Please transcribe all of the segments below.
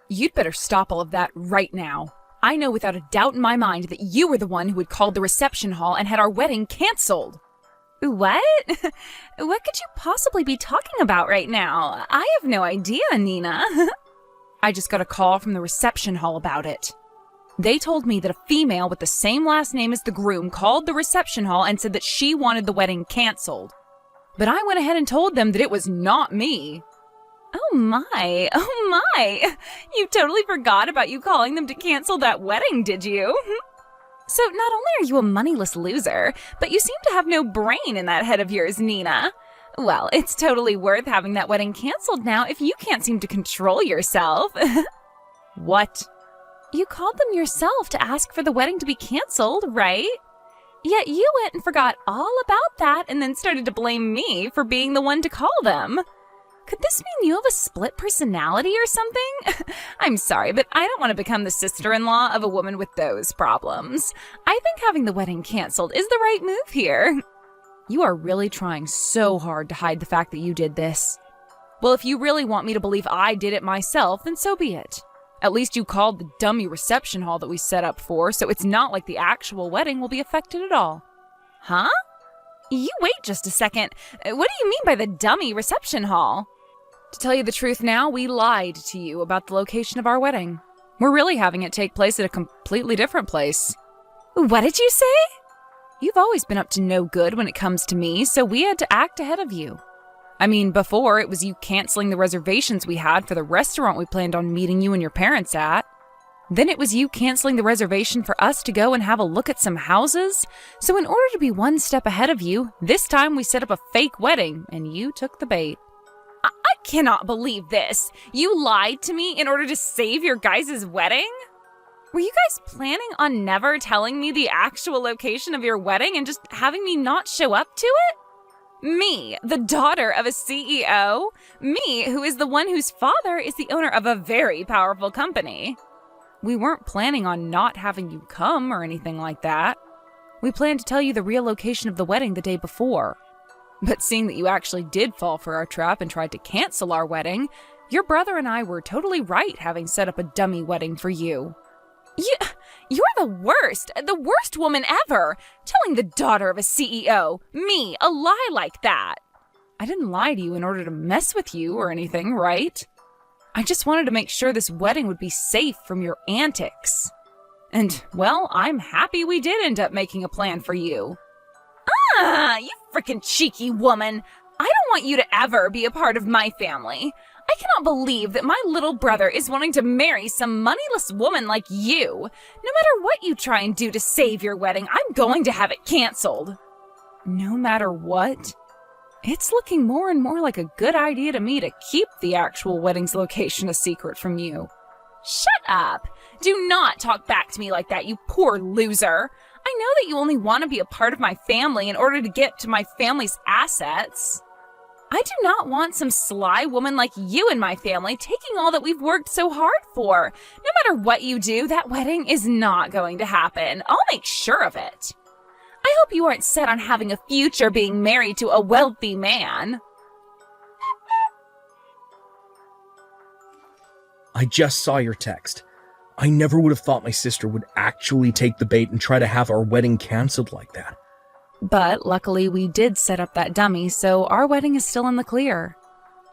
You'd better stop all of that right now. I know without a doubt in my mind that you were the one who had called the reception hall and had our wedding canceled. What? What could you possibly be talking about right now? I have no idea, Nina. I just got a call from the reception hall about it. They told me that a female with the same last name as the groom called the reception hall and said that she wanted the wedding canceled. But I went ahead and told them that it was not me. Oh my. You totally forgot about you calling them to cancel that wedding, did you? So not only are you a moneyless loser, but you seem to have no brain in that head of yours, Nina. Well, it's totally worth having that wedding canceled now if you can't seem to control yourself. What? You called them yourself to ask for the wedding to be canceled, right? Yet you went and forgot all about that and then started to blame me for being the one to call them. Could this mean you have a split personality or something? I'm sorry, but I don't want to become the sister-in-law of a woman with those problems. I think having the wedding canceled is the right move here. You are really trying so hard to hide the fact that you did this. Well, if you really want me to believe I did it myself, then so be it. At least you called the dummy reception hall that we set up for, so it's not like the actual wedding will be affected at all. Huh? You wait just a second. What do you mean by the dummy reception hall? To tell you the truth now, we lied to you about the location of our wedding. We're really having it take place at a completely different place. What did you say? You've always been up to no good when it comes to me, so we had to act ahead of you. I mean, before, it was you canceling the reservations we had for the restaurant we planned on meeting you and your parents at. Then it was you canceling the reservation for us to go and have a look at some houses. So in order to be one step ahead of you, this time we set up a fake wedding, and you took the bait. I cannot believe this. You lied to me in order to save your guys' wedding? Were you guys planning on never telling me the actual location of your wedding and just having me not show up to it? Me, the daughter of a CEO? Me, who is the one whose father is the owner of a very powerful company? We weren't planning on not having you come or anything like that. We planned to tell you the real location of the wedding the day before. But seeing that you actually did fall for our trap and tried to cancel our wedding, your brother and I were totally right having set up a dummy wedding for you. You're the worst woman ever, telling the daughter of a CEO, me, a lie like that. I didn't lie to you in order to mess with you or anything, right? I just wanted to make sure this wedding would be safe from your antics. And, well, I'm happy we did end up making a plan for you. You frickin' cheeky woman. I don't want you to ever be a part of my family. I cannot believe that my little brother is wanting to marry some moneyless woman like you. No matter what you try and do to save your wedding, I'm going to have it canceled. No matter what? It's looking more and more like a good idea to me to keep the actual wedding's location a secret from you. Shut up. Do not talk back to me like that, you poor loser. I know that you only want to be a part of my family in order to get to my family's assets. I do not want some sly woman like you in my family taking all that we've worked so hard for. No matter what you do, that wedding is not going to happen. I'll make sure of it. I hope you aren't set on having a future being married to a wealthy man. I just saw your text. I never would have thought my sister would actually take the bait and try to have our wedding canceled like that. But luckily we did set up that dummy, so our wedding is still in the clear.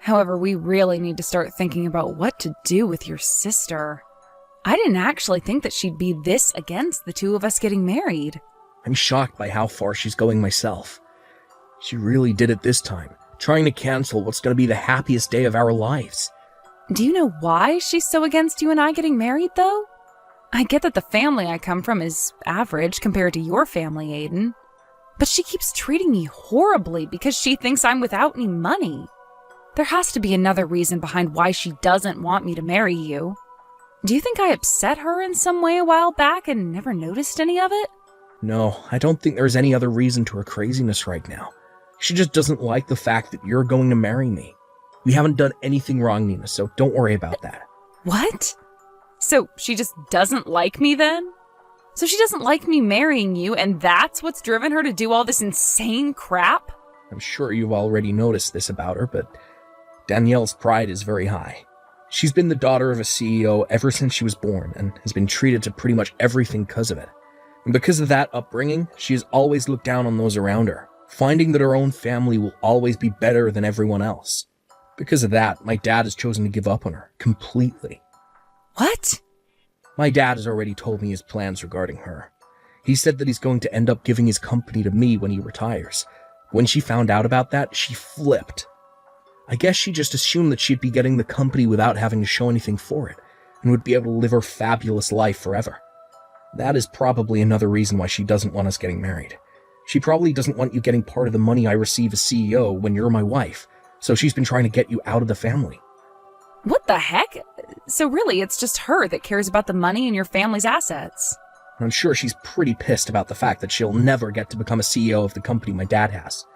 However, we really need to start thinking about what to do with your sister. I didn't actually think that she'd be this against the two of us getting married. I'm shocked by how far she's going myself. She really did it this time, trying to cancel what's going to be the happiest day of our lives. Do you know why she's so against you and I getting married, though? I get that the family I come from is average compared to your family, Aiden. But she keeps treating me horribly because she thinks I'm without any money. There has to be another reason behind why she doesn't want me to marry you. Do you think I upset her in some way a while back and never noticed any of it? No, I don't think there's any other reason to her craziness right now. She just doesn't like the fact that you're going to marry me. We haven't done anything wrong, Nina, so don't worry about that. What? So she just doesn't like me then? So she doesn't like me marrying you, and that's what's driven her to do all this insane crap? I'm sure you've already noticed this about her, but Danielle's pride is very high. She's been the daughter of a CEO ever since she was born and has been treated to pretty much everything because of it. And because of that upbringing, she has always looked down on those around her, finding that her own family will always be better than everyone else. Because of that, my dad has chosen to give up on her completely. What? My dad has already told me his plans regarding her. He said that he's going to end up giving his company to me when he retires. When she found out about that, she flipped. I guess she just assumed that she'd be getting the company without having to show anything for it, and would be able to live her fabulous life forever. That is probably another reason why she doesn't want us getting married. She probably doesn't want you getting part of the money I receive as CEO when you're my wife, so she's been trying to get you out of the family. What the heck? So really, it's just her that cares about the money and your family's assets. I'm sure she's pretty pissed about the fact that she'll never get to become a CEO of the company my dad has.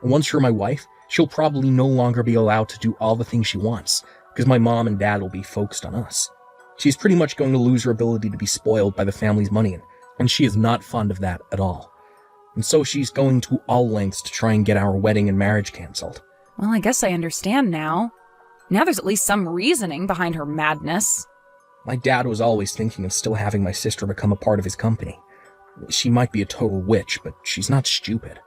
And once you're my wife, she'll probably no longer be allowed to do all the things she wants, because my mom and dad will be focused on us. She's pretty much going to lose her ability to be spoiled by the family's money, and she is not fond of that at all. And so she's going to all lengths to try and get our wedding and marriage cancelled. Well, I guess I understand now. Now there's at least some reasoning behind her madness. My dad was always thinking of still having my sister become a part of his company. She might be a total witch, but she's not stupid.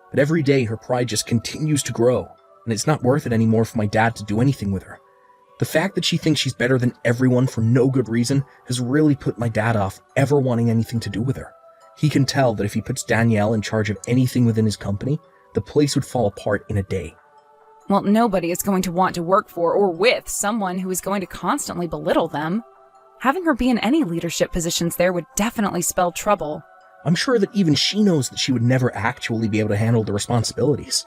But every day her pride just continues to grow, and it's not worth it anymore for my dad to do anything with her. The fact that she thinks she's better than everyone for no good reason has really put my dad off ever wanting anything to do with her. He can tell that if he puts Danielle in charge of anything within his company, the place would fall apart in a day. Well, nobody is going to want to work for or with someone who is going to constantly belittle them. Having her be in any leadership positions there would definitely spell trouble. I'm sure that even she knows that she would never actually be able to handle the responsibilities,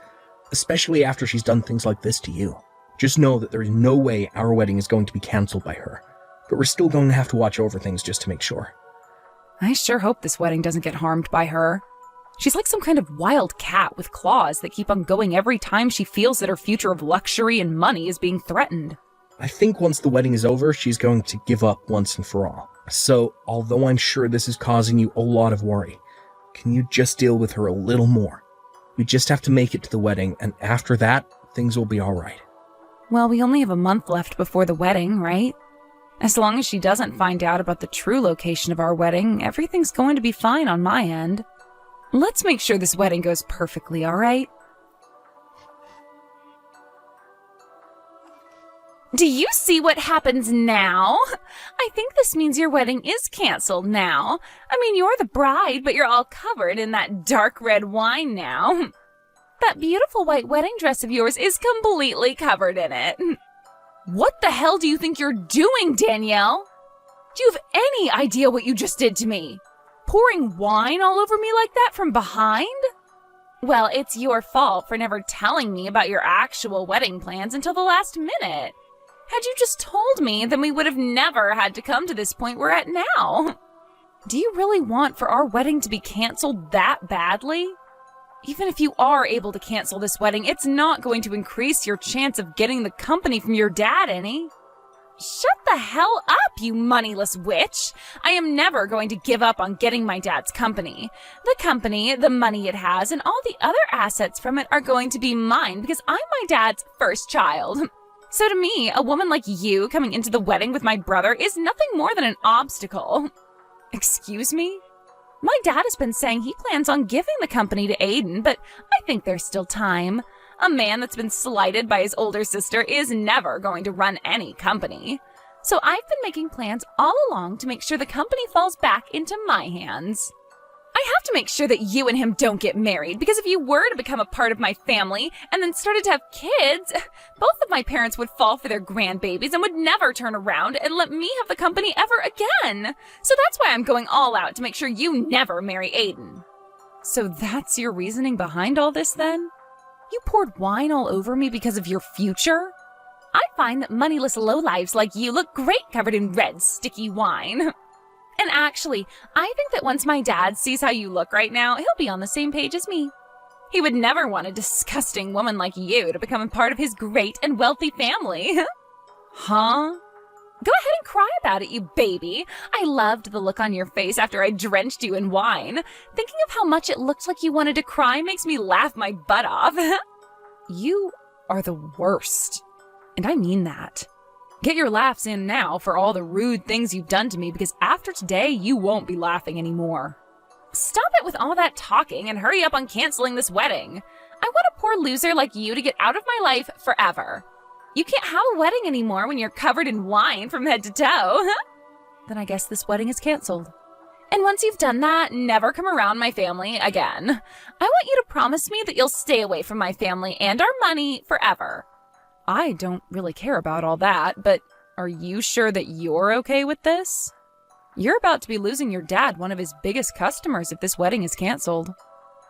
especially after she's done things like this to you. Just know that there is no way our wedding is going to be cancelled by her, but we're still going to have to watch over things just to make sure. I sure hope this wedding doesn't get harmed by her. She's like some kind of wild cat with claws that keep on going every time she feels that her future of luxury and money is being threatened. I think once the wedding is over, she's going to give up once and for all. So, although I'm sure this is causing you a lot of worry, can you just deal with her a little more? We just have to make it to the wedding, and after that, things will be alright. Well, we only have a month left before the wedding, right? As long as she doesn't find out about the true location of our wedding, everything's going to be fine on my end. Let's make sure this wedding goes perfectly, alright? Do you see what happens now? I think this means your wedding is canceled now. I mean, you're the bride, but you're all covered in that dark red wine now. That beautiful white wedding dress of yours is completely covered in it. What the hell do you think you're doing, Danielle? Do you have any idea what you just did to me? Pouring wine all over me like that from behind? Well, it's your fault for never telling me about your actual wedding plans until the last minute. Had you just told me, then we would have never had to come to this point we're at now. Do you really want for our wedding to be canceled that badly? Even if you are able to cancel this wedding, it's not going to increase your chance of getting the company from your dad any. Shut the hell up, you moneyless witch! I am never going to give up on getting my dad's company. The company, the money it has, and all the other assets from it are going to be mine because I'm my dad's first child. So to me, a woman like you coming into the wedding with my brother is nothing more than an obstacle. Excuse me? My dad has been saying he plans on giving the company to Aiden, but I think there's still time. A man that's been slighted by his older sister is never going to run any company. So I've been making plans all along to make sure the company falls back into my hands. I have to make sure that you and him don't get married, because if you were to become a part of my family and then started to have kids, both of my parents would fall for their grandbabies and would never turn around and let me have the company ever again. So that's why I'm going all out to make sure you never marry Aiden. So that's your reasoning behind all this then? You poured wine all over me because of your future? I find that moneyless lowlives like you look great covered in red, sticky wine. And actually, I think that once my dad sees how you look right now, he'll be on the same page as me. He would never want a disgusting woman like you to become a part of his great and wealthy family. Huh? Go ahead and cry about it, you baby. I loved the look on your face after I drenched you in wine. Thinking of how much it looked like you wanted to cry makes me laugh my butt off. You are the worst. And I mean that. Get your laughs in now for all the rude things you've done to me, because after today, you won't be laughing anymore. Stop it with all that talking and hurry up on canceling this wedding. I want a poor loser like you to get out of my life forever. You can't have a wedding anymore when you're covered in wine from head to toe. Then I guess this wedding is canceled. And once you've done that, never come around my family again. I want you to promise me that you'll stay away from my family and our money forever. I don't really care about all that, but are you sure that you're okay with this? You're about to be losing your dad, one of his biggest customers, if this wedding is canceled.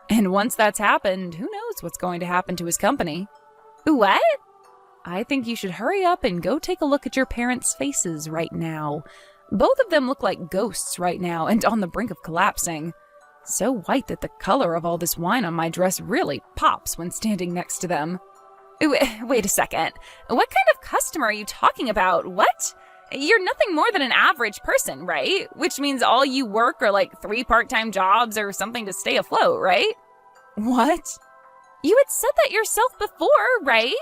And once that's happened, who knows what's going to happen to his company? What? I think you should hurry up and go take a look at your parents' faces right now. Both of them look like ghosts right now and on the brink of collapsing. So white that the color of all this wine on my dress really pops when standing next to them. Wait a second. What kind of customer are you talking about? What? You're nothing more than an average person, right? Which means all you work are like 3 part-time jobs or something to stay afloat, right? What? You had said that yourself before, right?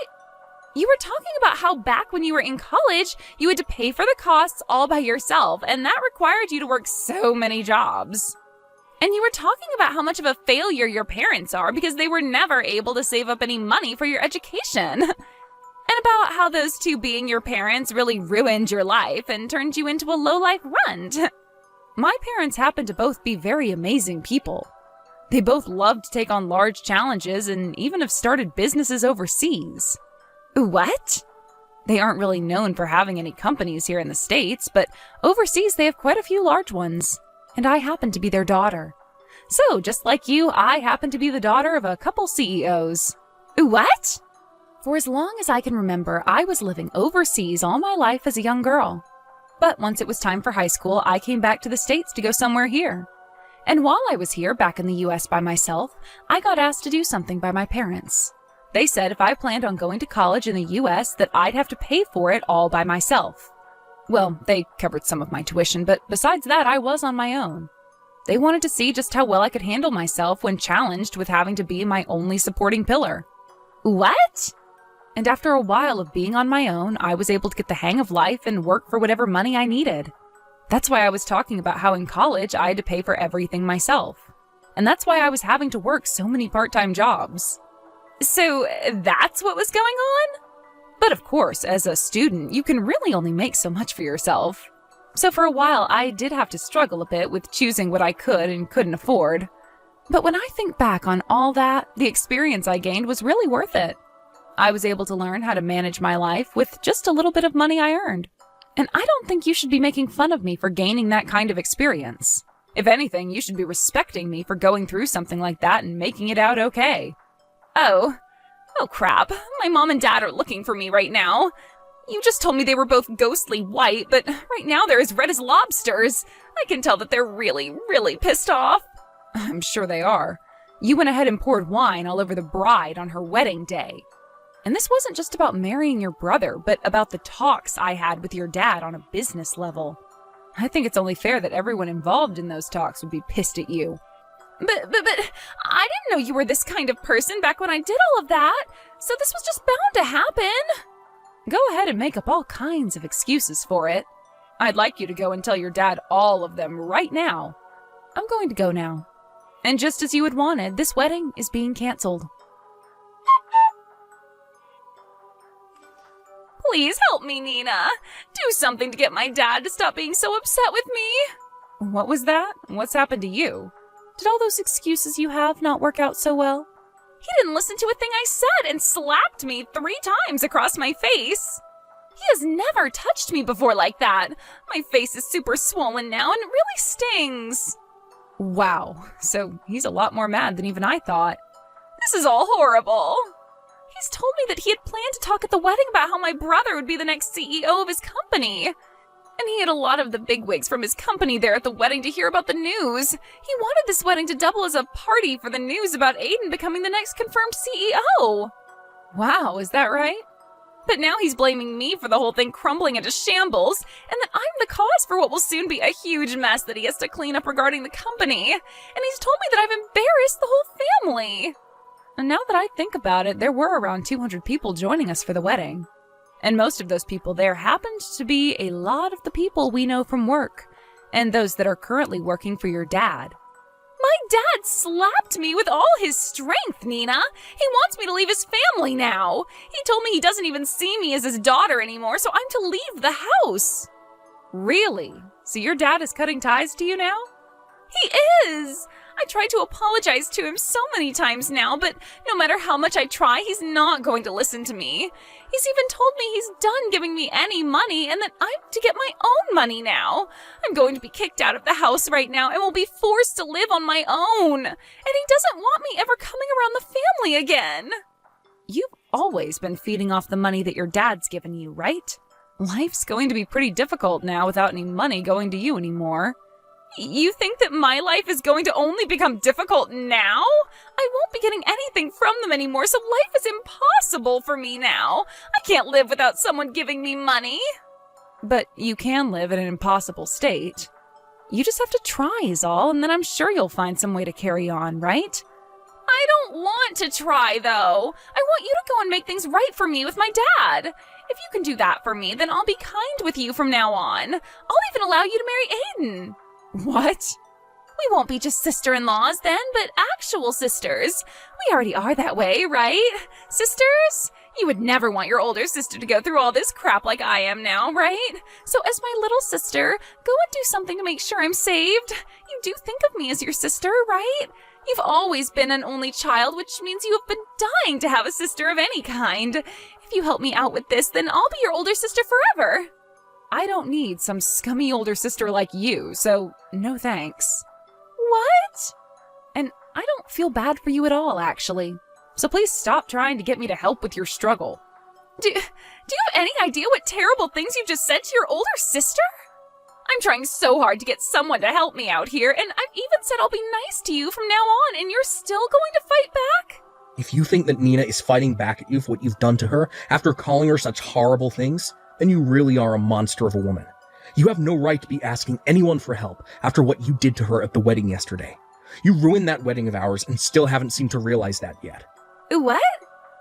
You were talking about how back when you were in college, you had to pay for the costs all by yourself, and that required you to work so many jobs. And you were talking about how much of a failure your parents are because they were never able to save up any money for your education. And about how those two being your parents really ruined your life and turned you into a low-life runt. My parents happen to both be very amazing people. They both love to take on large challenges and even have started businesses overseas. What? They aren't really known for having any companies here in the States, but overseas they have quite a few large ones. And I happen to be their daughter. So, just like you, I happen to be the daughter of a couple CEOs. What? For as long as I can remember, I was living overseas all my life as a young girl. But once it was time for high school, I came back to the States to go somewhere here. And while I was here, back in the US by myself, I got asked to do something by my parents. They said if I planned on going to college in the US, that I'd have to pay for it all by myself. Well, they covered some of my tuition, but besides that, I was on my own. They wanted to see just how well I could handle myself when challenged with having to be my only supporting pillar. What? And after a while of being on my own, I was able to get the hang of life and work for whatever money I needed. That's why I was talking about how in college I had to pay for everything myself. And that's why I was having to work so many part-time jobs. So that's what was going on? But of course, as a student, you can really only make so much for yourself. So for a while, I did have to struggle a bit with choosing what I could and couldn't afford. But when I think back on all that, the experience I gained was really worth it. I was able to learn how to manage my life with just a little bit of money I earned. And I don't think you should be making fun of me for gaining that kind of experience. If anything, you should be respecting me for going through something like that and making it out okay. Oh crap. My mom and dad are looking for me right now. You just told me they were both ghostly white, but right now they're as red as lobsters. I can tell that they're really, really pissed off. I'm sure they are. You went ahead and poured wine all over the bride on her wedding day. And this wasn't just about marrying your brother, but about the talks I had with your dad on a business level. I think it's only fair that everyone involved in those talks would be pissed at you. But I didn't know you were this kind of person back when I did all of that, so this was just bound to happen. Go ahead and make up all kinds of excuses for it. I'd like you to go and tell your dad all of them right now. I'm going to go now. And just as you had wanted, this wedding is being canceled. Please help me, Nina. Do something to get my dad to stop being so upset with me. What was that? What's happened to you? Did all those excuses you have not work out so well? He didn't listen to a thing I said and slapped me 3 times across my face. He has never touched me before like that. My face is super swollen now and it really stings. Wow, so he's a lot more mad than even I thought. This is all horrible. He's told me that he had planned to talk at the wedding about how my brother would be the next CEO of his company. And he had a lot of the bigwigs from his company there at the wedding to hear about the news. He wanted this wedding to double as a party for the news about Aiden becoming the next confirmed CEO. Wow, is that right? But now he's blaming me for the whole thing crumbling into shambles, and that I'm the cause for what will soon be a huge mess that he has to clean up regarding the company. And he's told me that I've embarrassed the whole family. And now that I think about it, there were around 200 people joining us for the wedding. And most of those people there happened to be a lot of the people we know from work, and those that are currently working for your dad. My dad slapped me with all his strength, Nina. He wants me to leave his family now. He told me he doesn't even see me as his daughter anymore, so I'm to leave the house. Really? So your dad is cutting ties to you now? He is. I tried to apologize to him so many times now, but no matter how much I try, he's not going to listen to me. He's even told me he's done giving me any money and that I'm to get my own money now. I'm going to be kicked out of the house right now and will be forced to live on my own. And he doesn't want me ever coming around the family again. You've always been feeding off the money that your dad's given you, right? Life's going to be pretty difficult now without any money going to you anymore. You think that my life is going to only become difficult now? I won't be getting anything from them anymore, so life is impossible for me now. I can't live without someone giving me money. But you can live in an impossible state. You just have to try is all, and then I'm sure you'll find some way to carry on, right? I don't want to try, though. I want you to go and make things right for me with my dad. If you can do that for me, then I'll be kind with you from now on. I'll even allow you to marry Aiden. What? We won't be just sister-in-laws then, but actual sisters. We already are that way, right? Sisters? You would never want your older sister to go through all this crap like I am now, right? So as my little sister, go and do something to make sure I'm saved. You do think of me as your sister, right? You've always been an only child, which means you have been dying to have a sister of any kind. If you help me out with this, then I'll be your older sister forever. I don't need some scummy older sister like you, so no thanks. What? And I don't feel bad for you at all, actually. So please stop trying to get me to help with your struggle. Do you have any idea what terrible things you've just said to your older sister? I'm trying so hard to get someone to help me out here, and I've even said I'll be nice to you from now on, and you're still going to fight back? If you think that Nina is fighting back at you for what you've done to her after calling her such horrible things, then you really are a monster of a woman. You have no right to be asking anyone for help after what you did to her at the wedding yesterday. You ruined that wedding of ours and still haven't seemed to realize that yet. What?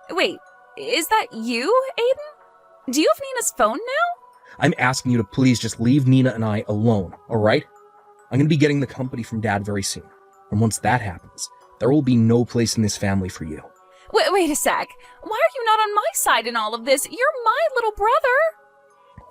Wait, is that you, Aiden? Do you have Nina's phone now? I'm asking you to please just leave Nina and I alone, alright? I'm going to be getting the company from Dad very soon. And once that happens, there will be no place in this family for you. Wait a sec. Why are you not on my side in all of this? You're my little brother.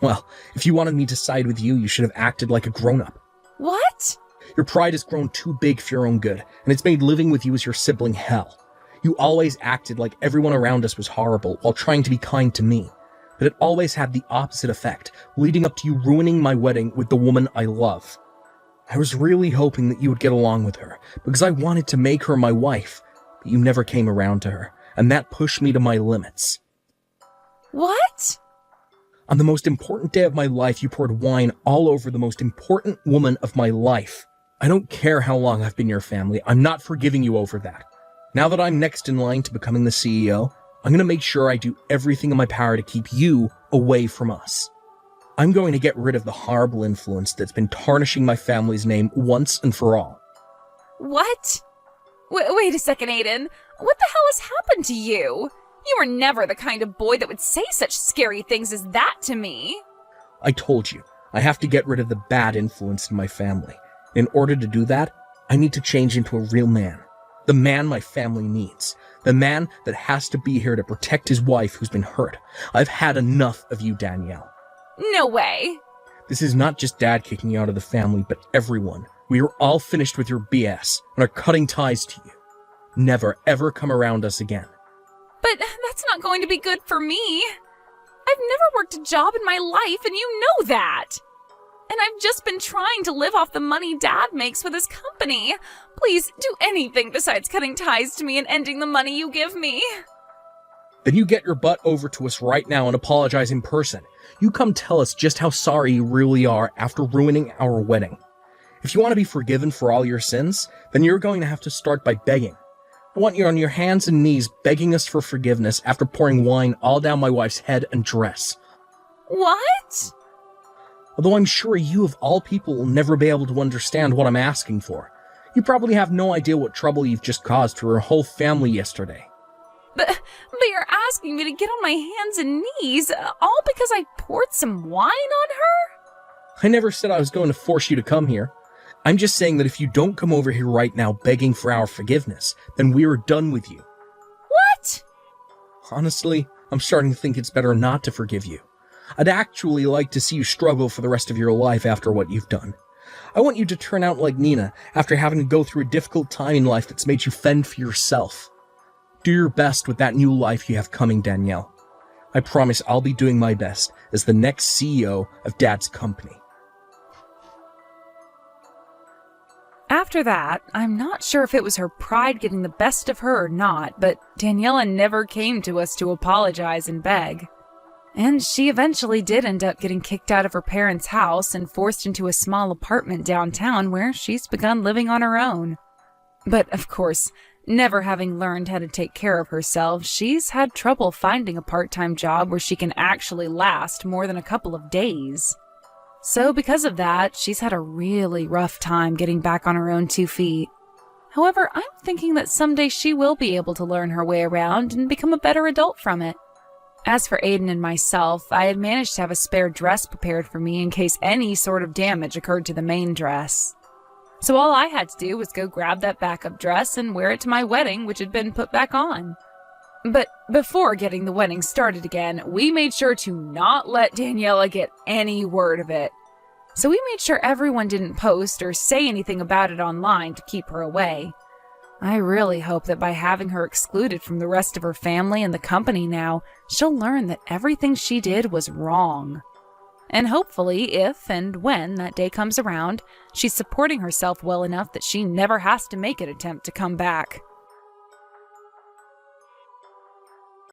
Well, if you wanted me to side with you, you should have acted like a grown-up. What? Your pride has grown too big for your own good, and it's made living with you as your sibling hell. You always acted like everyone around us was horrible while trying to be kind to me. But it always had the opposite effect, leading up to you ruining my wedding with the woman I love. I was really hoping that you would get along with her, because I wanted to make her my wife, but you never came around to her, and that pushed me to my limits. What? On the most important day of my life, you poured wine all over the most important woman of my life. I don't care how long I've been your family, I'm not forgiving you over that. Now that I'm next in line to becoming the CEO, I'm going to make sure I do everything in my power to keep you away from us. I'm going to get rid of the horrible influence that's been tarnishing my family's name once and for all. What? Wait a second, Aiden. What the hell has happened to you? You were never the kind of boy that would say such scary things as that to me. I told you, I have to get rid of the bad influence in my family. In order to do that, I need to change into a real man. The man my family needs. The man that has to be here to protect his wife who's been hurt. I've had enough of you, Danielle. No way. This is not just Dad kicking you out of the family, but everyone. We are all finished with your BS and are cutting ties to you. Never, ever come around us again. But that's not going to be good for me. I've never worked a job in my life, and you know that. And I've just been trying to live off the money Dad makes with his company. Please do anything besides cutting ties to me and ending the money you give me. Then you get your butt over to us right now and apologize in person. You come tell us just how sorry you really are after ruining our wedding. If you want to be forgiven for all your sins, then you're going to have to start by begging. I want you on your hands and knees begging us for forgiveness after pouring wine all down my wife's head and dress. What? Although I'm sure you of all people will never be able to understand what I'm asking for. You probably have no idea what trouble you've just caused to her whole family yesterday. But you're asking me to get on my hands and knees, all because I poured some wine on her? I never said I was going to force you to come here. I'm just saying that if you don't come over here right now begging for our forgiveness, then we're done with you. What? Honestly, I'm starting to think it's better not to forgive you. I'd actually like to see you struggle for the rest of your life after what you've done. I want you to turn out like Nina after having to go through a difficult time in life that's made you fend for yourself. Do your best with that new life you have coming, Danielle. I promise I'll be doing my best as the next CEO of Dad's company. After that, I'm not sure if it was her pride getting the best of her or not, but Daniela never came to us to apologize and beg. And she eventually did end up getting kicked out of her parents' house and forced into a small apartment downtown where she's begun living on her own. But of course, never having learned how to take care of herself, she's had trouble finding a part-time job where she can actually last more than a couple of days. So because of that, she's had a really rough time getting back on her own 2 feet. However, I'm thinking that someday she will be able to learn her way around and become a better adult from it. As for Aiden and myself, I had managed to have a spare dress prepared for me in case any sort of damage occurred to the main dress. So all I had to do was go grab that backup dress and wear it to my wedding, which had been put back on. But before getting the wedding started again, we made sure to not let Daniela get any word of it. So we made sure everyone didn't post or say anything about it online to keep her away. I really hope that by having her excluded from the rest of her family and the company now, she'll learn that everything she did was wrong. And hopefully, if and when that day comes around, she's supporting herself well enough that she never has to make an attempt to come back.